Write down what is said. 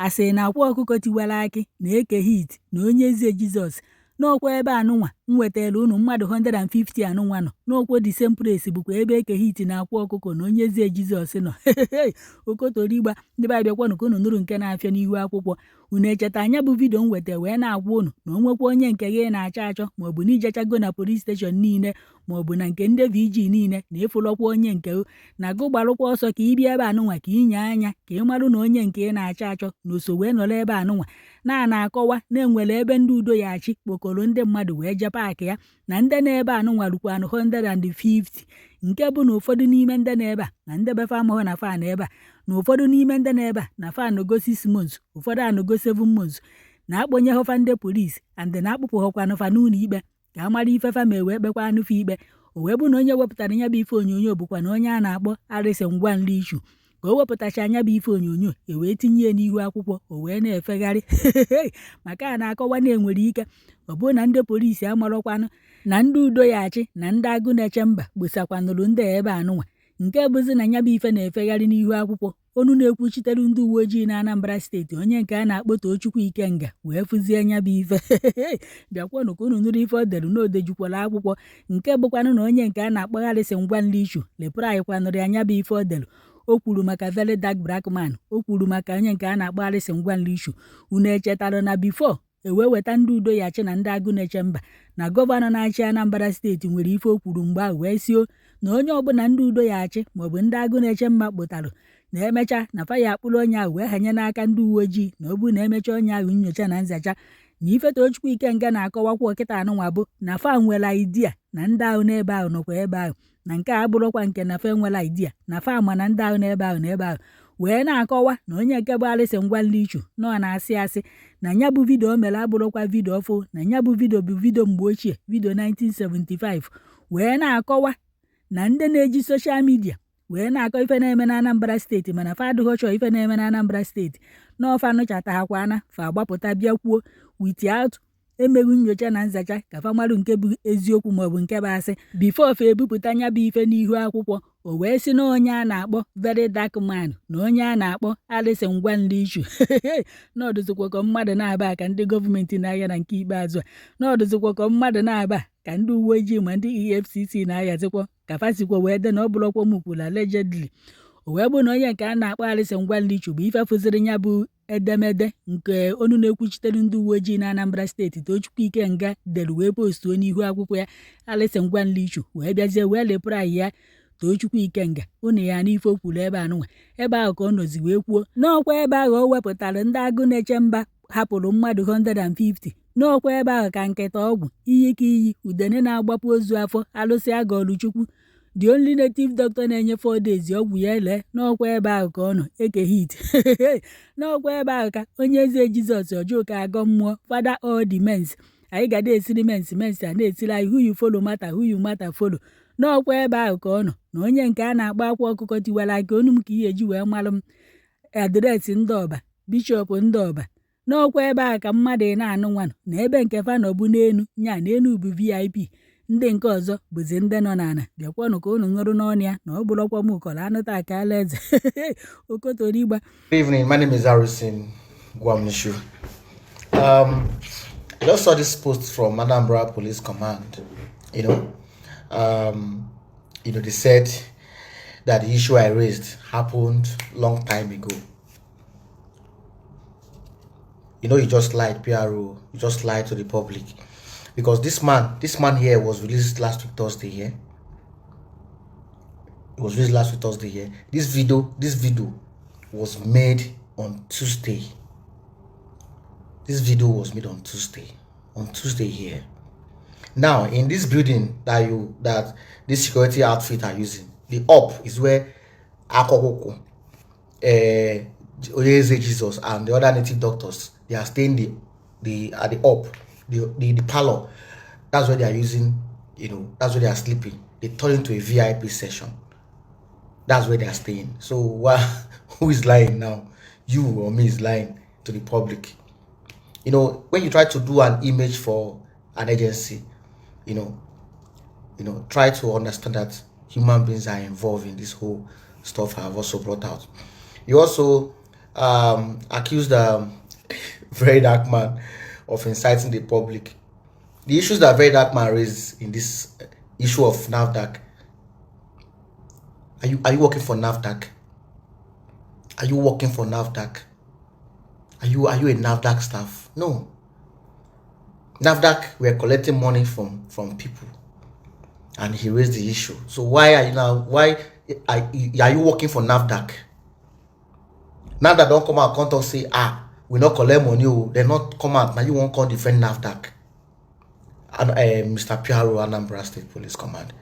asị na akwa ọkụkọ tiwara akị na-eke hit na onye eze Jizọs n'ọkwa ebe anụnwa nwetara unu mmadụ 150 anụnwa nọ n'okwo the same place bụkwa ebe eke hit na akwa ọkụkọ na onye eze Jizọs nọ okotorigba ndị be abịakwanụ ka unu nụrụ nke na-afịa n'ihu akwụkwọ unu echeta anya bụ vidio m weta wee na-agwa unu na onwekwa onye nke gị na-achọ achọ maọbụ na ijechago na police station niile maọbụ na nke ndị VG niile na ịfụlọkwa onye nke na gụ gbalụkwa ọsọ ka ị bịa ebe anụnwa ka inye anya ka ị marụ na onye nke ị na-achọ achọ na oso wee nọrọ ebe anụnwa na-akọwa na-enwere ebe ndị udo ya achị kpokọrọ ndị mmadụ wee jee paakị ya na ndị na-ebe anụnwa rukwanụ 150 nke bụ na ụfọdụ n'ime ndị na-ebe a na ndị befe amahụ na fan ebe a na ụfọdụ n'ime ndị na-ebe a na fan go 6 months ụfọdụ anọgo 7 months na-akpọnye họfa ndị polisi and na-akpụpụ họkwanụ fa n'ụlọ ikpe ka a mara ifefa ma wee kpekwa anụfa ikpe o wee bụ na onye wepụtara nya bụ ife onyonyo bụkwa na onye a na-akpọ Harrison Gwamnishu ka o wepụtacha anya bụ ife onyonyo wee tinye ya n'ihu akwụkwọ o wee na-efegharị maka a na-akọwa na-enwere ike ọ bụrụ na ndị polisi amarọkwanụ na ndị udo ya achị na ndị agụ na-eche mba gbosakwanụrụ ndị ebe anụnwa nke bụzi na nya bụ ife na-efegharị n'ihu akwụkwọ onu na-ekwuchitere ndị uwe ojii na Anambra steeti onye nke a na-akpọ Tochukwu Ikenga wee fụzie nya bụ ife bịakwanụ ka unu nụrụ ife o dere na odejukwala akwụkwọ nke bụkwanụ na onye nke a na-akpọ Harrison Gwamnishu lepụrụ anyị kwanụrụ ya nya bụ ife o dere o kwuru maka very dark black man o kwuru maka onye nke a na-akpọ Harrison Gwamnishu unu echetara na before wee weta ndị udo ya achị na ndị agụ na-eche mba na gọvanọ na-achị Anambra steeti nwere ife o kwuru mgbe ahụ wee sio na onye ọbụla ndị udo ya achị maọbụ ndị agụ na-eche mba kpụtarụ na emecha na faya akpụrụ onye ahụ wee hanye n'aka ndị uwe ojii na ọ bụ na emecha onye ahụ nyocha na nzacha na ife Tochukwu Ikenga na-akọwakwa ọkịta anụnwa bụ na fa nwere idea na ndị ahụ n'ebe ahụ nọkwa ebe ahụ na nke a bụrụkwa nke na fa nwere idea na fa ma na ndị ahụ n'ebe ahụ n'ebe ahụ wee na-akọwa na onye nke bụ Harrison Gwamnishu nọ na-asị asị na nya bụ vidio o mere abụrụkwa vidio ọfụ na nya bụ vidio bụ vidio mgbe ochie vidio 1975 wee na-akọwa na ndị na-eji soshal midia wee na-akọ ife na-eme na Anambra steeti mana fa adịghị chọọ ife na-eme na Anambra steeti n'ọfa nụchata hakwana fa gbapụta bịa kwuo without emeghị nyocha na nzacha ka fa marụ nke bụ eziokwu maọbụ nke bụ asị bifo fa ebupụta nya bụ ife n'ihu akwụkwọ o wee sị na onye a na-akpọ very dark man na onye a na-akpọ Harrison Gwamnishu n'ọdụzikwa ka mmadụ na-aba ka ndị gọọmenti na-ahịa na nke ikpeazụ a n'ọdụzikwa ka mmadụ na-aba ka ndị uwe ojii ma ndị EFCC na-ahịazikwa ka fasikwa wee de na ọ bụrụkwa mụkwuru allegedly o wee bụ na onye nke a na-akpọ Harrison Gwamnishu bụ ife fụziri ya bụ edemede nke onu na-ekwuchitere ndị uwe ojii na Anambra steeti Tochukwu Ikenga dere wee postuo n'ihu akwụkwọ ya Harrison Gwamnishu wee bịazie wee lepụrụ anyị ya Tochukwu Ikenga unu ya n'ife o kwuru ebe anụnwa ebe ahụ ka ọ nọzi wee kwuo n'ọkwa ebe ahụ o wepụtara ndị agụ na-eche mba hapụrụ mmadụ 150 n'ọkwa ebe ahụ ka nkịta ọgwụ iyi ka iyi udene na-agbapụ ozu afọ alụsị agọlụ Chukwu the only native doctor na-enye 4 days ọgwụ ya ele n'ọkwa ebe ahụ ka ọ nọ eke hit n'ọkwa ebe ahụ ka onye eze Jizọs ọjọọ ka agọ mmụọ father all the mens anyị ga na-esiri mens a na-esiri anyị who you follow matter who you matter follow n'ọkwa ebe ahụ ka ọ nọ na onye nke a na-agba akwa ọkụkọ tiwara aka onu m ka ihe eji wee marụ m adreesị ndị ọba bishọp ndị ọba n'ọkwa ebe ahụ ka mmadụ na-anụ nwanụ na ebe nke fa nọ bụ n'enu nya n'enu bụ VIP ndị nke ọzọ bụzi ndị nọ n'ala bịakwanụ ka unu ṅụrụ n'ọnụ ya na ọ bụrụkwa m ụkọrọ anụta aka alaeze okotorigba. Good evening, my name is Harrison Gwamnishu. I just saw this post from Anambra Police Command. They said that the issue I raised happened long time ago. You just lied, PRO. You just lied to the public. Because this man here was released last week Thursday here. It was released last week Thursday here. This video was made on Tuesday. This video was made on Tuesday here. Now, in this building that this security outfit are using, the up is where Akokoko, Oyeze Jesus, and the other native doctors, they are staying at the up, the parlor. That's where they are using, that's where they are sleeping. They turn into a VIP session. That's where they are staying. So who is lying now? You or me is lying to the public. When you try to do an image for an agency, try to understand that human beings are involved in this whole stuff I have also brought out. You also accused Very Dark Man of inciting the public. The issues that Very Dark Man raised in this issue of NAFDAC. Are you working for NAFDAC? Are you working for NAFDAC? Are you a NAFDAC staff? No. NAFDAC were collecting money from people, and he raised the issue. So why are you working for NAFDAC? NAFDAC don't come out and talk say, we not collect money. They not come out now. You won't call defend NAFDAC. And Mr. Piaro, Anambra State Police Command.